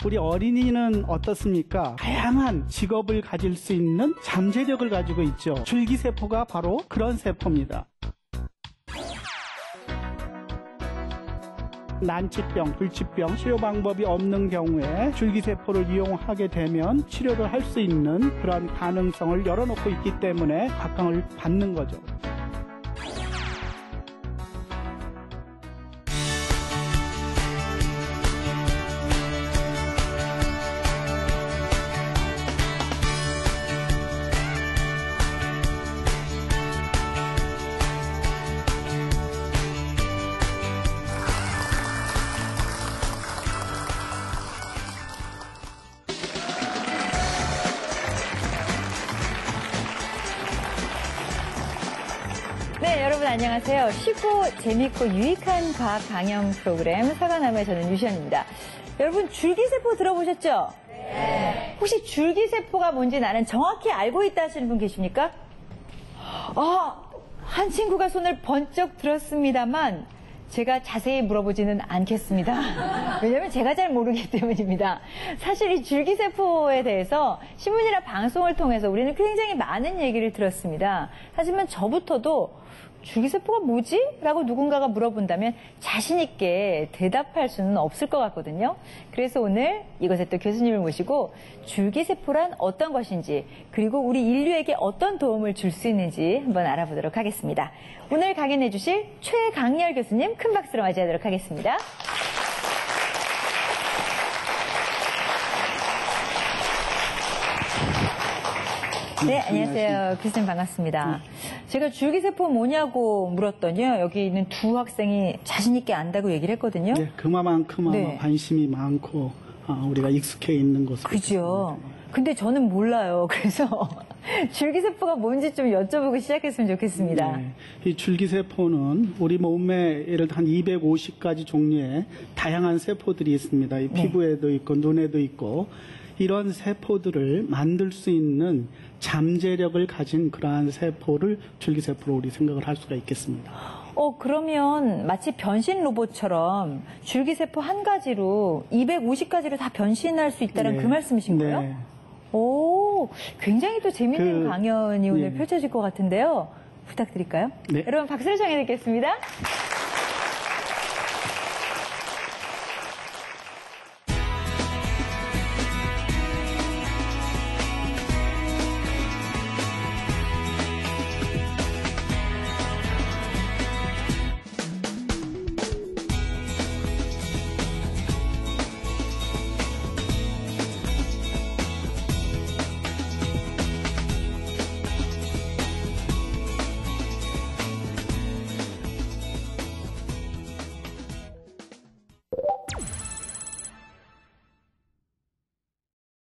우리 어린이는 어떻습니까? 다양한 직업을 가질 수 있는 잠재력을 가지고 있죠. 줄기세포가 바로 그런 세포입니다. 난치병, 불치병 치료 방법이 없는 경우에 줄기세포를 이용하게 되면 치료를 할 수 있는 그런 가능성을 열어놓고 있기 때문에 각광을 받는 거죠. 네, 여러분 안녕하세요. 쉽고 재밌고 유익한 과학 강연 프로그램 사과나무의 저는 유시연입니다. 여러분 줄기세포 들어보셨죠? 네. 혹시 줄기세포가 뭔지 나는 정확히 알고 있다 하시는 분 계십니까? 한 친구가 손을 번쩍 들었습니다만 제가 자세히 물어보지는 않겠습니다. 왜냐하면 제가 잘 모르기 때문입니다. 사실 이 줄기세포에 대해서 신문이나 방송을 통해서 우리는 굉장히 많은 얘기를 들었습니다. 하지만 저부터도 줄기세포가 뭐지? 라고 누군가가 물어본다면 자신 있게 대답할 수는 없을 것 같거든요. 그래서 오늘 이곳에 또 교수님을 모시고 줄기세포란 어떤 것인지 그리고 우리 인류에게 어떤 도움을 줄 수 있는지 한번 알아보도록 하겠습니다. 오늘 강연해 주실 최강렬 교수님 큰 박수로 맞이하도록 하겠습니다. 네, 안녕하세요. 교수님 반갑습니다. 제가 줄기세포 뭐냐고 물었더니요. 여기 있는 두 학생이 자신 있게 안다고 얘기를 했거든요. 네, 그만큼 네. 관심이 많고 우리가 익숙해 있는 것으로. 그죠. 근데 저는 몰라요. 그래서 줄기세포가 뭔지 좀 여쭤보고 시작했으면 좋겠습니다. 네, 이 줄기세포는 우리 몸에 예를 들어 한 250가지 종류의 다양한 세포들이 있습니다. 이 피부에도 있고 눈에도 있고 이런 세포들을 만들 수 있는 잠재력을 가진 그러한 세포를 줄기세포로 우리 생각을 할 수가 있겠습니다. 그러면 마치 변신 로봇처럼 줄기세포 한 가지로 250가지로 다 변신할 수 있다는 그 말씀이신 거예요? 네. 오, 굉장히 또 재밌는 강연이 오늘 네. 펼쳐질 것 같은데요. 부탁드릴까요? 네. 여러분 박수를 청해 듣겠습니다.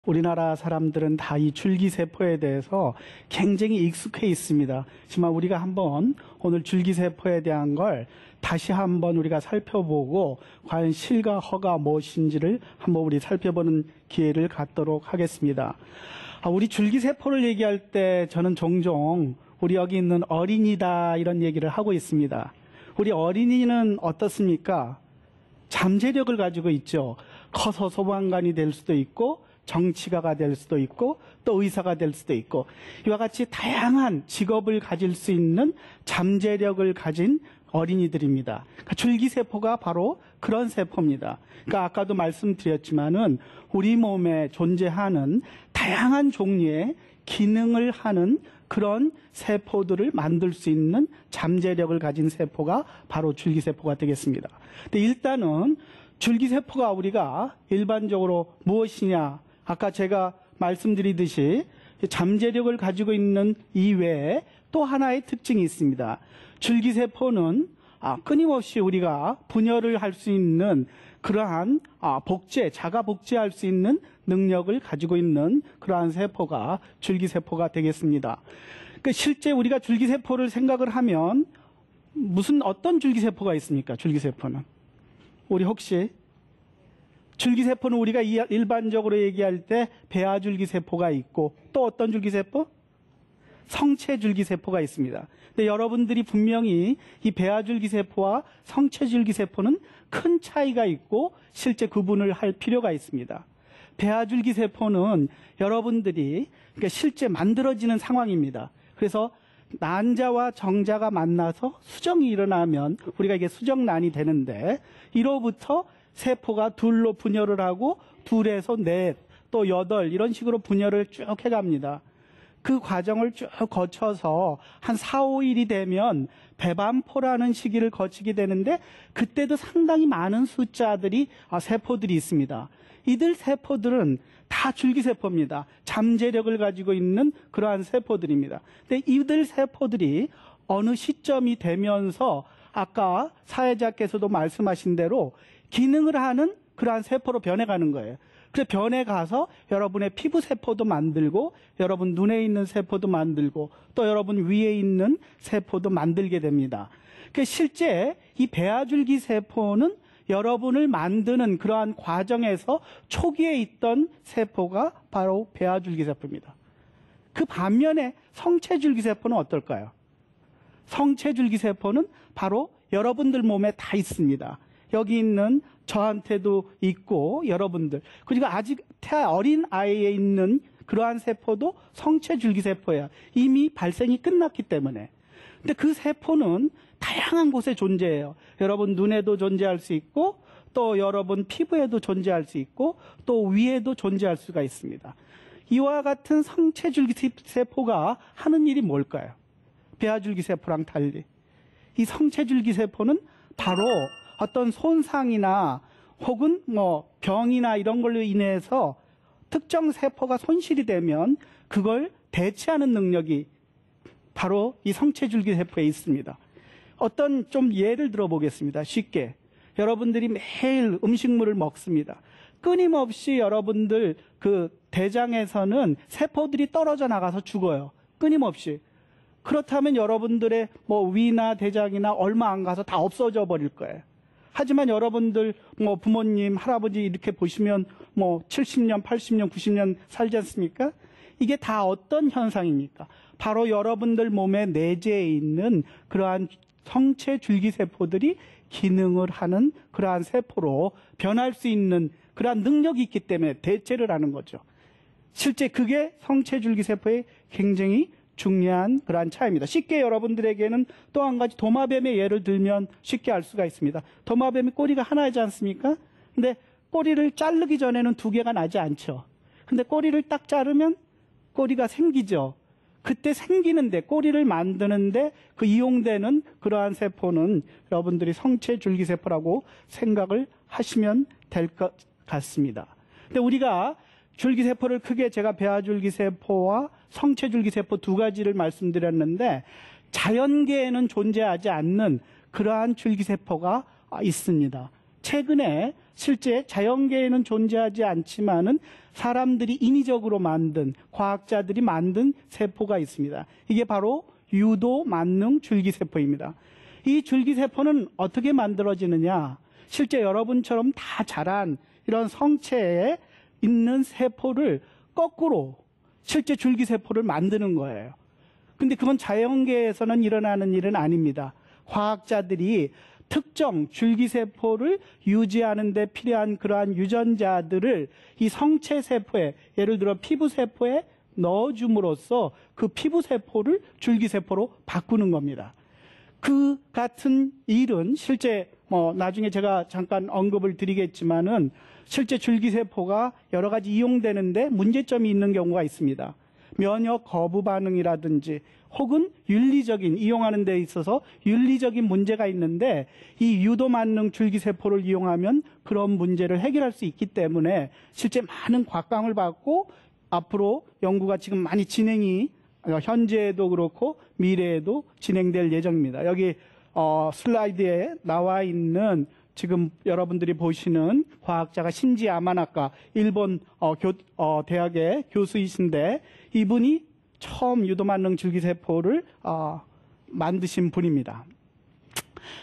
우리나라 사람들은 다 이 줄기세포에 대해서 굉장히 익숙해 있습니다. 하지만 우리가 한번 오늘 줄기세포에 대한 걸 다시 한번 우리가 살펴보고 과연 실과 허가 무엇인지를 한번 우리 살펴보는 기회를 갖도록 하겠습니다. 우리 줄기세포를 얘기할 때 저는 종종 우리 여기 있는 어린이다 이런 얘기를 하고 있습니다. 우리 어린이는 어떻습니까? 잠재력을 가지고 있죠. 커서 소방관이 될 수도 있고 정치가가 될 수도 있고 또 의사가 될 수도 있고 이와 같이 다양한 직업을 가질 수 있는 잠재력을 가진 어린이들입니다. 그러니까 줄기세포가 바로 그런 세포입니다. 그러니까 아까도 말씀드렸지만은 우리 몸에 존재하는 다양한 종류의 기능을 하는 그런 세포들을 만들 수 있는 잠재력을 가진 세포가 바로 줄기세포가 되겠습니다. 근데 일단은 줄기세포가 우리가 일반적으로 무엇이냐, 아까 제가 말씀드리듯이 잠재력을 가지고 있는 이외에 또 하나의 특징이 있습니다. 줄기세포는 끊임없이 우리가 분열을 할 수 있는 그러한 자가 복제할 수 있는 능력을 가지고 있는 그러한 세포가 줄기세포가 되겠습니다. 그러니까 실제 우리가 줄기세포를 생각을 하면 어떤 줄기세포가 있습니까? 줄기세포는 우리 혹시 줄기세포는 우리가 일반적으로 얘기할 때 배아줄기세포가 있고 또 어떤 줄기세포? 성체줄기세포가 있습니다. 근데 여러분들이 분명히 이 배아줄기세포와 성체줄기세포는 큰 차이가 있고 실제 구분을 할 필요가 있습니다. 배아줄기 세포는 여러분들이 그러니까 실제 만들어지는 상황입니다. 그래서 난자와 정자가 만나서 수정이 일어나면 우리가 이게 수정란이 되는데 이로부터 세포가 둘로 분열을 하고 둘에서 넷, 또 여덟 이런 식으로 분열을 쭉 해갑니다. 그 과정을 쭉 거쳐서 한 4, 5일이 되면 배반포라는 시기를 거치게 되는데 그때도 상당히 많은 숫자들이 세포들이 있습니다. 이들 세포들은 다 줄기세포입니다. 잠재력을 가지고 있는 그러한 세포들입니다. 근데 이들 세포들이 어느 시점이 되면서 아까 사회자께서도 말씀하신 대로 기능을 하는 그러한 세포로 변해가는 거예요. 그래서 변해가서 여러분의 피부세포도 만들고 여러분 눈에 있는 세포도 만들고 또 여러분 위에 있는 세포도 만들게 됩니다. 그러니까 실제 이 배아줄기 세포는 여러분을 만드는 그러한 과정에서 초기에 있던 세포가 바로 배아줄기 세포입니다. 그 반면에 성체줄기 세포는 어떨까요? 성체줄기 세포는 바로 여러분들 몸에 다 있습니다. 여기 있는 저한테도 있고 여러분들 그리고 아직 어린 아이에 있는 그러한 세포도 성체줄기 세포예요. 이미 발생이 끝났기 때문에. 근데 그 세포는 다양한 곳에 존재해요. 여러분 눈에도 존재할 수 있고 또 여러분 피부에도 존재할 수 있고 또 위에도 존재할 수가 있습니다. 이와 같은 성체줄기 세포가 하는 일이 뭘까요? 배아줄기 세포랑 달리 이 성체줄기 세포는 바로 어떤 손상이나 혹은 병이나 이런 걸로 인해서 특정 세포가 손실이 되면 그걸 대체하는 능력이 바로 이 성체줄기 세포에 있습니다. 어떤 좀 예를 들어보겠습니다. 쉽게 여러분들이 매일 음식물을 먹습니다. 끊임없이 여러분들 그 대장에서는 세포들이 떨어져 나가서 죽어요. 끊임없이. 그렇다면 여러분들의 위나 대장이나 얼마 안 가서 다 없어져 버릴 거예요. 하지만 여러분들 부모님, 할아버지 이렇게 보시면 70년, 80년, 90년 살지 않습니까? 이게 다 어떤 현상입니까? 바로 여러분들 몸에 내재해 있는 그러한 성체 줄기세포들이 기능을 하는 그러한 세포로 변할 수 있는 그러한 능력이 있기 때문에 대체를 하는 거죠. 실제 그게 성체 줄기세포의 굉장히 중요한 그러한 차이입니다. 쉽게 여러분들에게는 또 한 가지 도마뱀의 예를 들면 쉽게 알 수가 있습니다. 도마뱀이 꼬리가 하나이지 않습니까? 근데 꼬리를 자르기 전에는 두 개가 나지 않죠. 근데 꼬리를 딱 자르면 꼬리가 생기죠. 그때 생기는데 꼬리를 만드는데 그 이용되는 그러한 세포는 여러분들이 성체 줄기세포라고 생각을 하시면 될 것 같습니다. 근데 우리가 줄기세포를 크게 제가 배아줄기세포와 성체줄기세포 두 가지를 말씀드렸는데 자연계에는 존재하지 않는 그러한 줄기세포가 있습니다. 최근에 실제 자연계에는 존재하지 않지만은 사람들이 인위적으로 만든 과학자들이 만든 세포가 있습니다. 이게 바로 유도 만능 줄기세포입니다. 이 줄기세포는 어떻게 만들어지느냐? 실제 여러분처럼 다 자란 이런 성체에 있는 세포를 거꾸로 실제 줄기세포를 만드는 거예요. 근데 그건 자연계에서는 일어나는 일은 아닙니다. 과학자들이 특정 줄기세포를 유지하는 데 필요한 그러한 유전자들을 이 성체세포에 예를 들어 피부세포에 넣어줌으로써 그 피부세포를 줄기세포로 바꾸는 겁니다. 그 같은 일은 실제 나중에 제가 잠깐 언급을 드리겠지만은 실제 줄기세포가 여러 가지 이용되는데 문제점이 있는 경우가 있습니다. 면역 거부 반응이라든지 혹은 윤리적인 이용하는 데 있어서 윤리적인 문제가 있는데 이 유도 만능 줄기세포를 이용하면 그런 문제를 해결할 수 있기 때문에 실제 많은 곽광을 받고 앞으로 연구가 지금 많이 진행이 현재에도 그렇고 미래에도 진행될 예정입니다. 여기 슬라이드에 나와 있는 지금 여러분들이 보시는 과학자가 신지 야마나카 일본 대학의 교수이신데 이분이 처음 유도만능 줄기세포를 만드신 분입니다.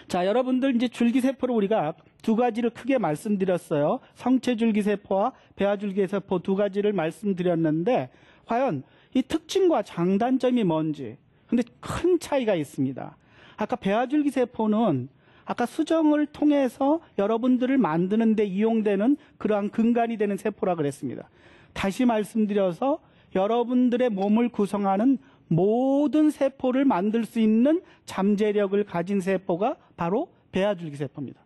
자, 여러분들 이제 줄기세포를 우리가 두 가지를 크게 말씀드렸어요. 성체줄기세포와 배아줄기세포 두 가지를 말씀드렸는데 과연 이 특징과 장단점이 뭔지 근데 큰 차이가 있습니다. 아까 배아줄기세포는 아까 수정을 통해서 여러분들을 만드는 데 이용되는 그러한 근간이 되는 세포라 그랬습니다. 다시 말씀드려서 여러분들의 몸을 구성하는 모든 세포를 만들 수 있는 잠재력을 가진 세포가 바로 배아줄기세포입니다.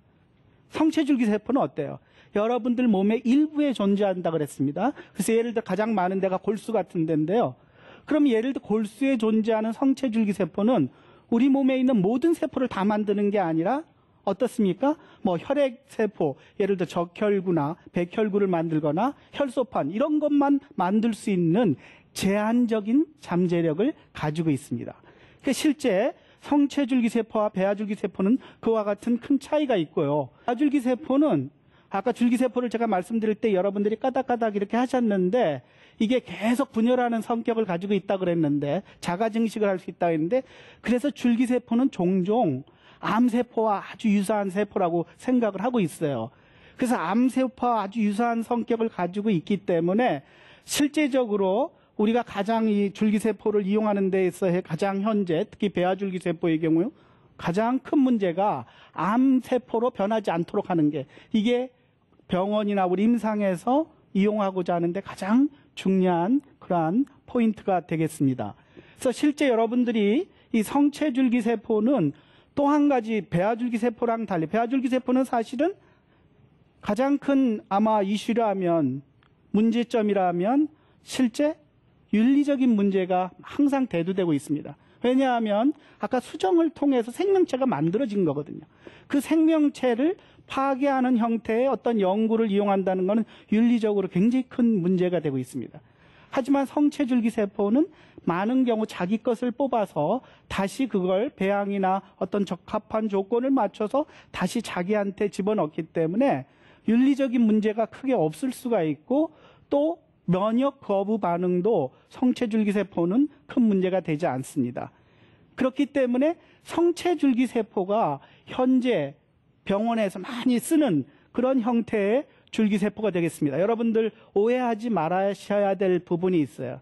성체줄기세포는 어때요? 여러분들 몸의 일부에 존재한다 그랬습니다. 그래서 예를 들어 가장 많은 데가 골수 같은 데인데요. 그럼 예를 들어 골수에 존재하는 성체줄기세포는 우리 몸에 있는 모든 세포를 다 만드는 게 아니라 어떻습니까? 뭐 혈액세포, 예를 들어 적혈구나 백혈구를 만들거나 혈소판 이런 것만 만들 수 있는 제한적인 잠재력을 가지고 있습니다. 그러니까 실제 성체줄기세포와 배아줄기세포는 그와 같은 큰 차이가 있고요. 배아줄기세포는 아까 줄기세포를 제가 말씀드릴 때 여러분들이 까닥까닥 이렇게 하셨는데 이게 계속 분열하는 성격을 가지고 있다고 그랬는데 자가 증식을 할 수 있다고 했는데 그래서 줄기세포는 종종 암세포와 아주 유사한 세포라고 생각을 하고 있어요. 그래서 암세포와 아주 유사한 성격을 가지고 있기 때문에 실제적으로 우리가 가장 이 줄기세포를 이용하는 데 있어 가장 현재 특히 배아줄기세포의 경우 가장 큰 문제가 암세포로 변하지 않도록 하는 게 이게 병원이나 우리 임상에서 이용하고자 하는데 가장 중요한 그러한 포인트가 되겠습니다. 그래서 실제 여러분들이 이 성체줄기세포는 또 한 가지 배아줄기세포랑 달리 배아줄기세포는 사실은 가장 큰 아마 이슈라면 문제점이라면 실제 윤리적인 문제가 항상 대두되고 있습니다. 왜냐하면 아까 수정을 통해서 생명체가 만들어진 거거든요. 그 생명체를 파괴하는 형태의 어떤 연구를 이용한다는 것은 윤리적으로 굉장히 큰 문제가 되고 있습니다. 하지만 성체줄기세포는 많은 경우 자기 것을 뽑아서 다시 그걸 배양이나 어떤 적합한 조건을 맞춰서 다시 자기한테 집어넣기 때문에 윤리적인 문제가 크게 없을 수가 있고 또 면역 거부 반응도 성체줄기세포는 큰 문제가 되지 않습니다. 그렇기 때문에 성체줄기세포가 현재 병원에서 많이 쓰는 그런 형태의 줄기세포가 되겠습니다. 여러분들 오해하지 말아야 될 부분이 있어요.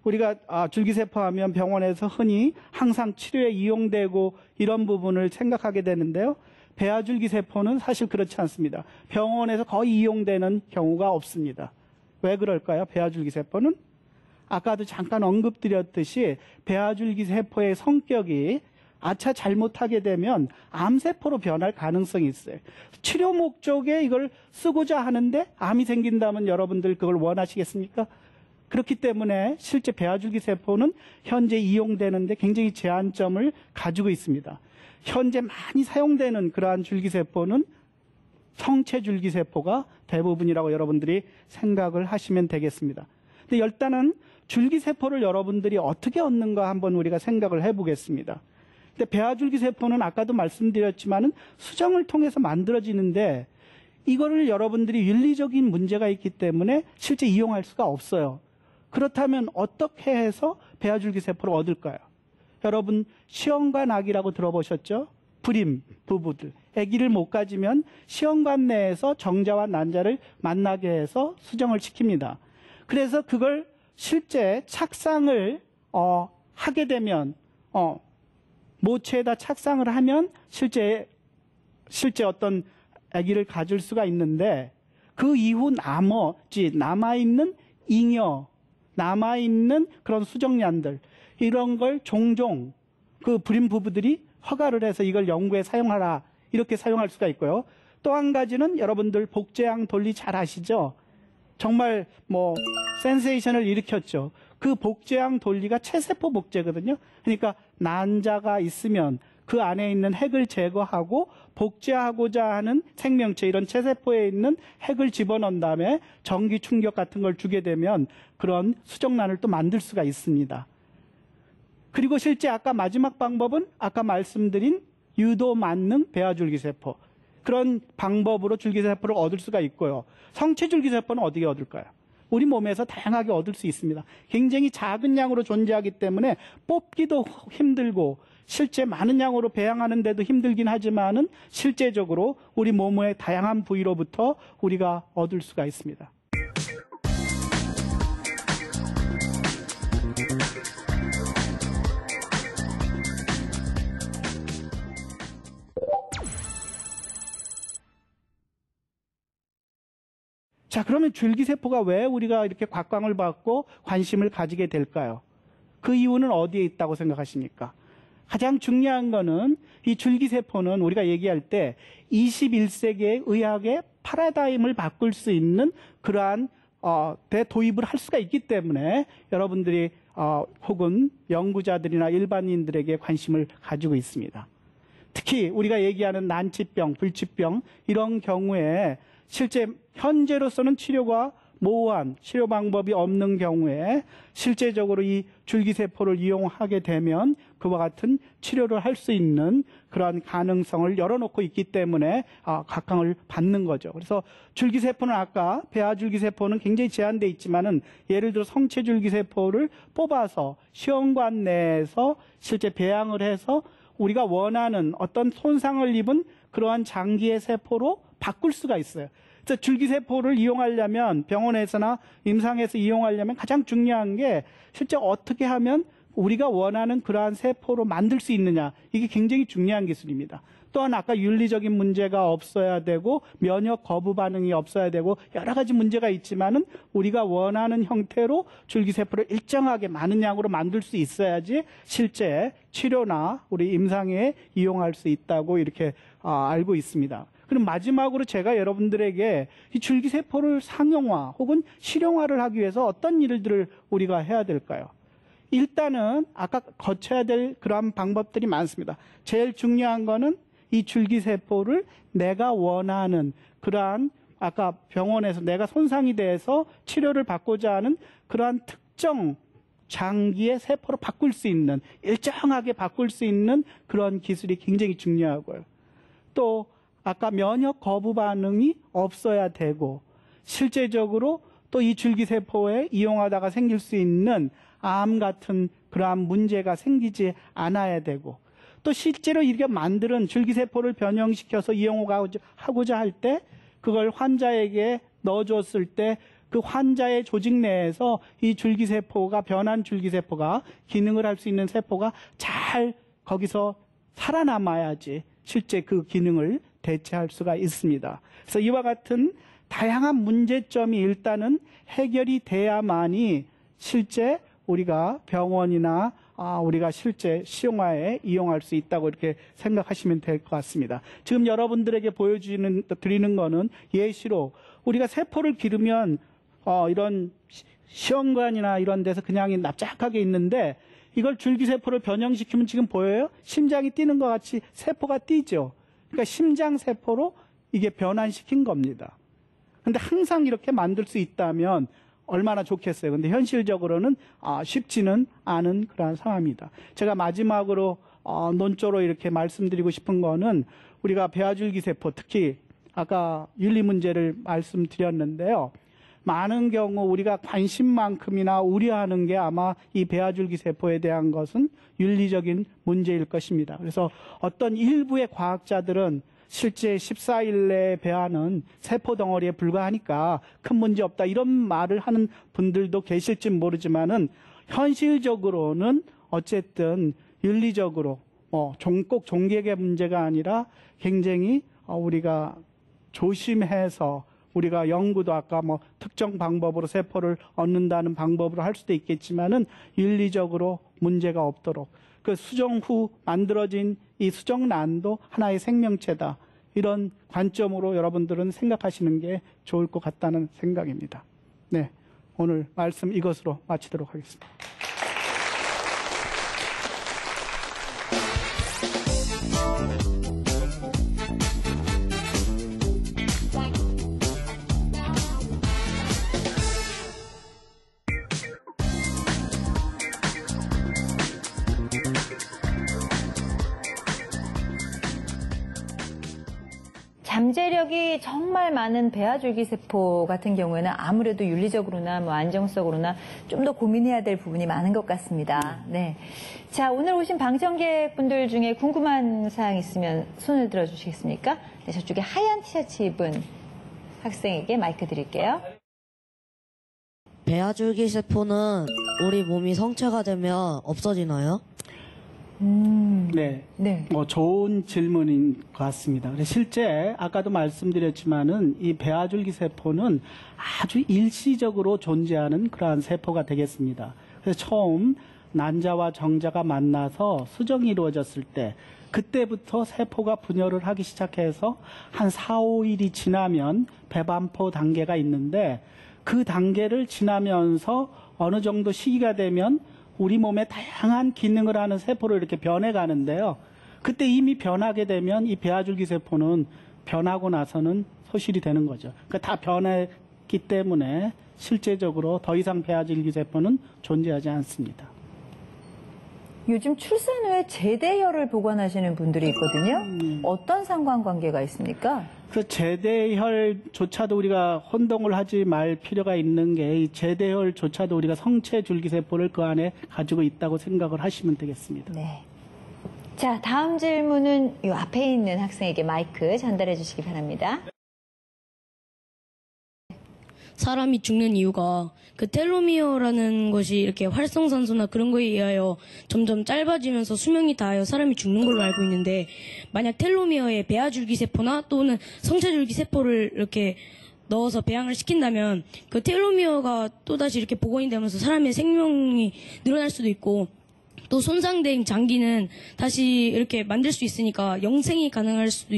우리가 줄기세포 하면 병원에서 흔히 항상 치료에 이용되고 이런 부분을 생각하게 되는데요. 배아줄기세포는 사실 그렇지 않습니다. 병원에서 거의 이용되는 경우가 없습니다. 왜 그럴까요? 배아줄기세포는 아까도 잠깐 언급드렸듯이 배아줄기세포의 성격이 아차 잘못하게 되면 암세포로 변할 가능성이 있어요. 치료 목적에 이걸 쓰고자 하는데 암이 생긴다면 여러분들 그걸 원하시겠습니까? 그렇기 때문에 실제 배아줄기세포는 현재 이용되는데 굉장히 제한점을 가지고 있습니다. 현재 많이 사용되는 그러한 줄기세포는 성체줄기세포가 대부분이라고 여러분들이 생각을 하시면 되겠습니다. 근데 일단은 줄기세포를 여러분들이 어떻게 얻는가 한번 우리가 생각을 해보겠습니다. 근데 배아줄기세포는 아까도 말씀드렸지만은 수정을 통해서 만들어지는데 이거를 여러분들이 윤리적인 문제가 있기 때문에 실제 이용할 수가 없어요. 그렇다면 어떻게 해서 배아줄기세포를 얻을까요? 여러분 시험관 아기라고 들어보셨죠? 불임 부부들 아기를 못 가지면 시험관 내에서 정자와 난자를 만나게 해서 수정을 시킵니다. 그래서 그걸 실제 착상을 하게 되면 모체에다 착상을 하면 실제 어떤 아기를 가질 수가 있는데 그 이후 나머지 남아있는 잉여, 남아있는 그런 수정란들 이런 걸 종종 그 불임 부부들이 허가를 해서 이걸 연구에 사용하라 이렇게 사용할 수가 있고요. 또 한 가지는 여러분들 복제양 돌리 잘 아시죠? 정말 센세이션을 일으켰죠. 그 복제양 돌리가 체세포 복제거든요. 그러니까 난자가 있으면 그 안에 있는 핵을 제거하고 복제하고자 하는 생명체 이런 체세포에 있는 핵을 집어넣은 다음에 전기 충격 같은 걸 주게 되면 그런 수정란을 또 만들 수가 있습니다. 그리고 실제 아까 마지막 방법은 아까 말씀드린 유도 만능 배아줄기세포 그런 방법으로 줄기세포를 얻을 수가 있고요. 성체줄기세포는 어떻게 얻을까요? 우리 몸에서 다양하게 얻을 수 있습니다. 굉장히 작은 양으로 존재하기 때문에 뽑기도 힘들고 실제 많은 양으로 배양하는 데도 힘들긴 하지만은 실제적으로 우리 몸의 다양한 부위로부터 우리가 얻을 수가 있습니다. 자, 그러면 줄기세포가 왜 우리가 이렇게 각광을 받고 관심을 가지게 될까요? 그 이유는 어디에 있다고 생각하십니까? 가장 중요한 거는 이 줄기세포는 우리가 얘기할 때 21세기의 의학의 파라다임을 바꿀 수 있는 그러한 대도입을 할 수가 있기 때문에 여러분들이 혹은 연구자들이나 일반인들에게 관심을 가지고 있습니다. 특히 우리가 얘기하는 난치병, 불치병 이런 경우에 실제 현재로서는 치료가 모호한 치료 방법이 없는 경우에 실제적으로 이 줄기세포를 이용하게 되면 그와 같은 치료를 할 수 있는 그러한 가능성을 열어놓고 있기 때문에 각광을 받는 거죠. 그래서 줄기세포는 아까 배아줄기세포는 굉장히 제한되어 있지만은 예를 들어 성체줄기세포를 뽑아서 시험관 내에서 실제 배양을 해서 우리가 원하는 어떤 손상을 입은 그러한 장기의 세포로 바꿀 수가 있어요. 그래서 줄기세포를 이용하려면 병원에서나 임상에서 이용하려면 가장 중요한 게 실제 어떻게 하면 우리가 원하는 그러한 세포로 만들 수 있느냐. 이게 굉장히 중요한 기술입니다. 또한 아까 윤리적인 문제가 없어야 되고 면역 거부 반응이 없어야 되고 여러 가지 문제가 있지만은 우리가 원하는 형태로 줄기세포를 일정하게 많은 양으로 만들 수 있어야지 실제 치료나 우리 임상에 이용할 수 있다고 이렇게 알고 있습니다. 그럼 마지막으로 제가 여러분들에게 이 줄기세포를 상용화 혹은 실용화를 하기 위해서 어떤 일들을 우리가 해야 될까요? 일단은 아까 거쳐야 될 그러한 방법들이 많습니다. 제일 중요한 거는 이 줄기세포를 내가 원하는 그러한 아까 병원에서 내가 손상이 돼서 치료를 받고자 하는 그러한 특정 장기의 세포로 바꿀 수 있는 일정하게 바꿀 수 있는 그런 기술이 굉장히 중요하고요. 또 아까 면역 거부 반응이 없어야 되고 실제적으로 또 이 줄기세포에 이용하다가 생길 수 있는 암 같은 그러한 문제가 생기지 않아야 되고 또 실제로 이렇게 만드는 줄기세포를 변형시켜서 이용하고자 할 때 그걸 환자에게 넣어줬을 때 그 환자의 조직 내에서 이 줄기세포가 변한 줄기세포가 기능을 할 수 있는 세포가 잘 거기서 살아남아야지 실제 그 기능을 대체할 수가 있습니다. 그래서 이와 같은 다양한 문제점이 일단은 해결이 돼야만이 실제 우리가 병원이나 우리가 실제 시용화에 이용할 수 있다고 이렇게 생각하시면 될 것 같습니다. 지금 여러분들에게 드리는 거는 예시로 우리가 세포를 기르면 이런 시험관이나 이런 데서 그냥 납작하게 있는데 이걸 줄기세포를 변형시키면 지금 보여요? 심장이 뛰는 것 같이 세포가 뛰죠. 그러니까 심장세포로 이게 변환시킨 겁니다. 근데 항상 이렇게 만들 수 있다면 얼마나 좋겠어요. 근데 현실적으로는 쉽지는 않은 그런 상황입니다. 제가 마지막으로 논조로 이렇게 말씀드리고 싶은 거는 우리가 배아줄기세포 특히 아까 윤리 문제를 말씀드렸는데요. 많은 경우 우리가 관심만큼이나 우려하는 게 아마 이 배아줄기세포에 대한 것은 윤리적인 문제일 것입니다. 그래서 어떤 일부의 과학자들은 실제 14일 내에 배아는 세포 덩어리에 불과하니까 큰 문제 없다 이런 말을 하는 분들도 계실지 모르지만은 현실적으로는 어쨌든 윤리적으로 꼭 종객의 문제가 아니라 굉장히 우리가 조심해서 우리가 연구도 아까 특정 방법으로 세포를 얻는다는 방법으로 할 수도 있겠지만은 윤리적으로 문제가 없도록 그 수정 후 만들어진 이 수정란도 하나의 생명체다. 이런 관점으로 여러분들은 생각하시는 게 좋을 것 같다는 생각입니다. 네, 오늘 말씀 이것으로 마치도록 하겠습니다. 잠재력이 정말 많은 배아줄기세포 같은 경우에는 아무래도 윤리적으로나 안정성으로나 좀 더 고민해야 될 부분이 많은 것 같습니다. 네. 자, 오늘 오신 방청객분들 중에 궁금한 사항 있으면 손을 들어주시겠습니까? 네, 저쪽에 하얀 티셔츠 입은 학생에게 마이크 드릴게요. 배아줄기세포는 우리 몸이 성체가 되면 없어지나요? 네. 네. 좋은 질문인 것 같습니다. 그래서 실제 아까도 말씀드렸지만은 이 배아줄기 세포는 아주 일시적으로 존재하는 그러한 세포가 되겠습니다. 그래서 처음 난자와 정자가 만나서 수정이 이루어졌을 때 그때부터 세포가 분열을 하기 시작해서 한 4, 5일이 지나면 배반포 단계가 있는데 그 단계를 지나면서 어느 정도 시기가 되면 우리 몸에 다양한 기능을 하는 세포로 이렇게 변해가는데요. 그때 이미 변하게 되면 이 배아줄기 세포는 변하고 나서는 소실이 되는 거죠. 그러니까 다 변했기 때문에 실제적으로 더 이상 배아줄기 세포는 존재하지 않습니다. 요즘 출산 후에 제대혈을 보관하시는 분들이 있거든요. 어떤 상관관계가 있습니까? 그 제대혈조차도 우리가 혼동을 하지 말 필요가 있는 게 이 제대혈조차도 우리가 성체 줄기세포를 그 안에 가지고 있다고 생각을 하시면 되겠습니다. 네. 자, 다음 질문은 이 앞에 있는 학생에게 마이크 전달해 주시기 바랍니다. 사람이 죽는 이유가 그 텔로미어라는 것이 이렇게 활성산소나 그런 거에 의하여 점점 짧아지면서 수명이 다하여 사람이 죽는 걸로 알고 있는데, 만약 텔로미어에 배아줄기세포나 또는 성체줄기세포를 이렇게 넣어서 배양을 시킨다면 그 텔로미어가 또다시 이렇게 복원이 되면서 사람의 생명이 늘어날 수도 있고, 또 손상된 장기는 다시 이렇게 만들 수 있으니까 영생이 가능할 수도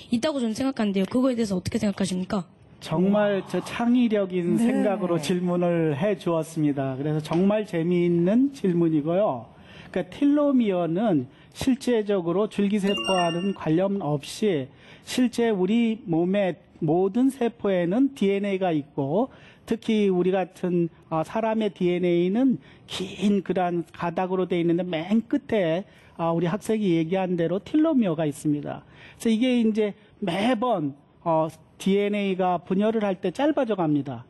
있다고 저는 생각하는데요. 그거에 대해서 어떻게 생각하십니까? 정말 저 창의력인 네. 생각으로 질문을 해 주었습니다. 그래서 정말 재미있는 질문이고요. 그러니까 텔로미어는 실제적으로 줄기세포와는 관련 없이 실제 우리 몸의 모든 세포에는 DNA가 있고, 특히 우리 같은 사람의 DNA는 긴 그런 가닥으로 되어 있는데 맨 끝에 우리 학생이 얘기한 대로 텔로미어가 있습니다. 그래서 이게 이제 매번 DNA가 분열을 할 때 짧아져 갑니다.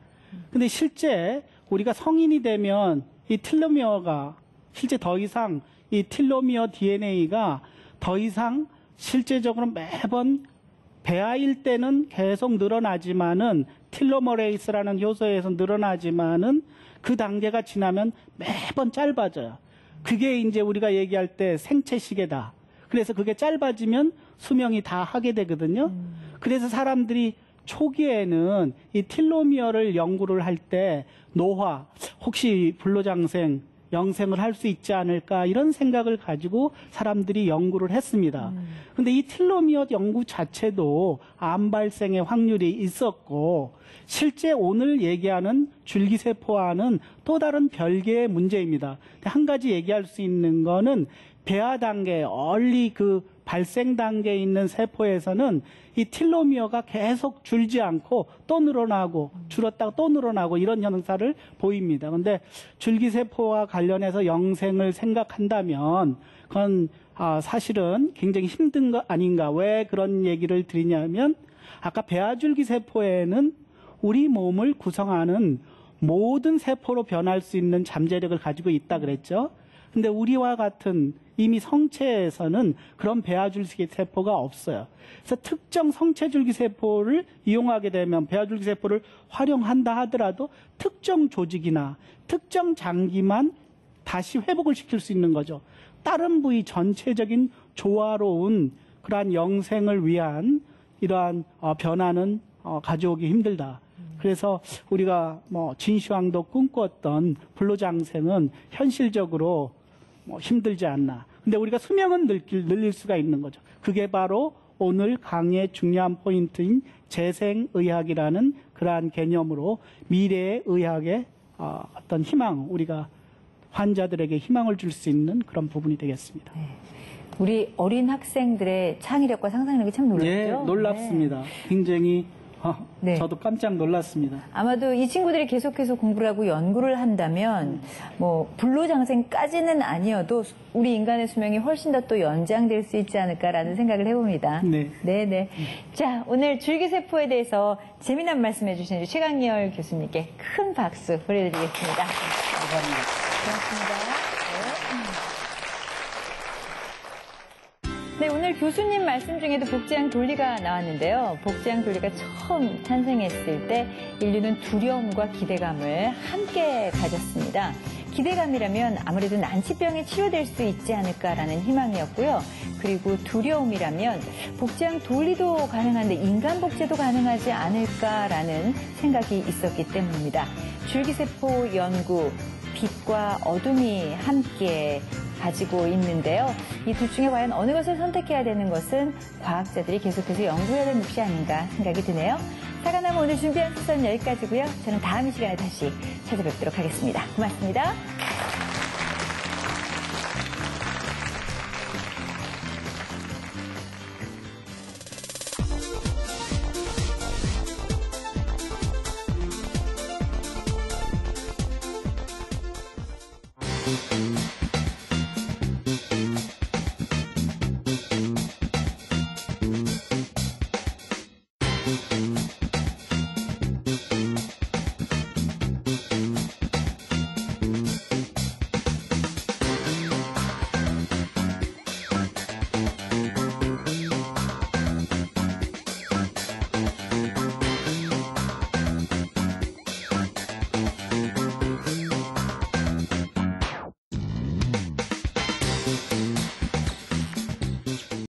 근데 실제 우리가 성인이 되면 이 텔로미어가 실제 더 이상 이 텔로미어 DNA가 더 이상 실제적으로 매번 배아일 때는 계속 늘어나지만은 텔로머레이스라는 효소에서 늘어나지만은 그 단계가 지나면 매번 짧아져요. 그게 이제 우리가 얘기할 때 생체시계다. 그래서 그게 짧아지면 수명이 다 하게 되거든요. 그래서 사람들이 초기에는 이 텔로미어를 연구를 할 때 노화, 혹시 불로장생, 영생을 할 수 있지 않을까 이런 생각을 가지고 사람들이 연구를 했습니다. 근데 이 텔로미어 연구 자체도 암 발생의 확률이 있었고, 실제 오늘 얘기하는 줄기세포와는 또 다른 별개의 문제입니다. 한 가지 얘기할 수 있는 거는 배아 단계, 얼리 그 발생 단계에 있는 세포에서는 이 텔로미어가 계속 줄지 않고 또 늘어나고 줄었다가 또 늘어나고 이런 현상을 보입니다. 그런데 줄기세포와 관련해서 영생을 생각한다면 그건 사실은 굉장히 힘든 거 아닌가. 왜 그런 얘기를 드리냐면 아까 배아줄기세포에는 우리 몸을 구성하는 모든 세포로 변할 수 있는 잠재력을 가지고 있다 그랬죠. 근데 우리와 같은 이미 성체에서는 그런 배아줄기 세포가 없어요. 그래서 특정 성체줄기 세포를 이용하게 되면 배아줄기 세포를 활용한다 하더라도 특정 조직이나 특정 장기만 다시 회복을 시킬 수 있는 거죠. 다른 부위 전체적인 조화로운 그러한 영생을 위한 이러한 변화는 가져오기 힘들다. 그래서 우리가 진시황도 꿈꿨던 불로장생은 현실적으로 힘들지 않나. 근데 우리가 수명은 늘릴 수가 있는 거죠. 그게 바로 오늘 강의의 중요한 포인트인 재생의학이라는 그러한 개념으로 미래의 의학의 어떤 희망, 우리가 환자들에게 희망을 줄 수 있는 그런 부분이 되겠습니다. 네. 우리 어린 학생들의 창의력과 상상력이 참 놀랍죠? 예, 놀랍습니다. 네. 굉장히 네. 저도 깜짝 놀랐습니다. 아마도 이 친구들이 계속해서 공부를 하고 연구를 한다면 불로장생까지는 아니어도 우리 인간의 수명이 훨씬 더 또 연장될 수 있지 않을까라는 생각을 해봅니다. 네. 네네. 자, 오늘 줄기세포에 대해서 재미난 말씀해 주신 최강열 교수님께 큰 박수 보내드리겠습니다. 감사합니다. 고맙습니다. 네, 오늘 오늘 교수님 말씀 중에도 복제양 돌리가 나왔는데요. 복제양 돌리가 처음 탄생했을 때 인류는 두려움과 기대감을 함께 가졌습니다. 기대감이라면 아무래도 난치병에 치료될 수 있지 않을까라는 희망이었고요. 그리고 두려움이라면 복제양 돌리도 가능한데 인간 복제도 가능하지 않을까라는 생각이 있었기 때문입니다. 줄기세포 연구, 빛과 어둠이 함께 가지고 있는데요. 이 둘 중에 과연 어느 것을 선택해야 되는 것은 과학자들이 계속해서 연구해야 될 몫이 아닌가 생각이 드네요. 사과나무 오늘 준비한 수사는 여기까지고요. 저는 다음 이 시간에 다시 찾아뵙도록 하겠습니다. 고맙습니다.